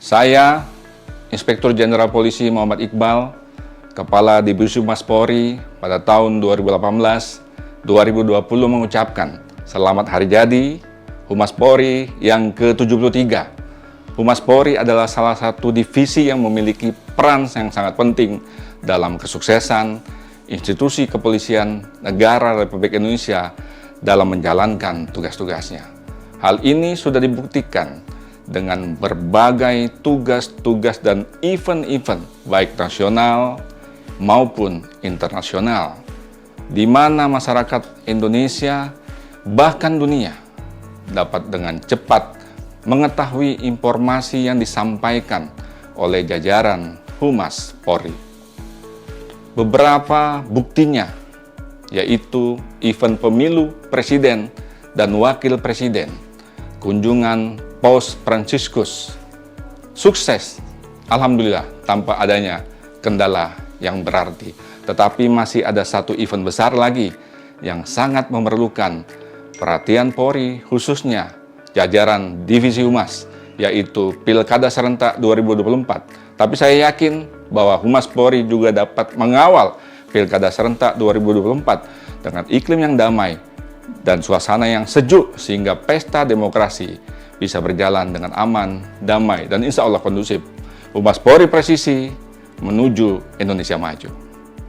Saya, Inspektur Jenderal Polisi Muhammad Iqbal, Kepala Divisi Humas Polri pada tahun 2018-2020 mengucapkan selamat hari jadi Humas Polri yang ke-73. Humas Polri adalah salah satu divisi yang memiliki peran yang sangat penting dalam kesuksesan institusi kepolisian negara Republik Indonesia dalam menjalankan tugas-tugasnya. Hal ini sudah dibuktikan dengan berbagai tugas-tugas dan event-event baik nasional maupun internasional, di mana masyarakat Indonesia bahkan dunia dapat dengan cepat mengetahui informasi yang disampaikan oleh jajaran Humas Polri. Beberapa buktinya yaitu event pemilu presiden dan wakil presiden, kunjungan Paus Fransiskus, sukses, alhamdulillah, tanpa adanya kendala yang berarti. Tetapi masih ada satu event besar lagi yang sangat memerlukan perhatian Polri, khususnya jajaran Divisi Humas, yaitu Pilkada Serentak 2024. Tapi saya yakin bahwa Humas Polri juga dapat mengawal Pilkada Serentak 2024 dengan iklim yang damai dan suasana yang sejuk sehingga pesta demokrasi bisa berjalan dengan aman, damai, dan insya Allah kondusif. Humas Polri presisi menuju Indonesia maju.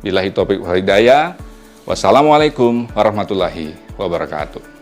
Billahi taufiq wal hidayah. Wassalamualaikum warahmatullahi wabarakatuh.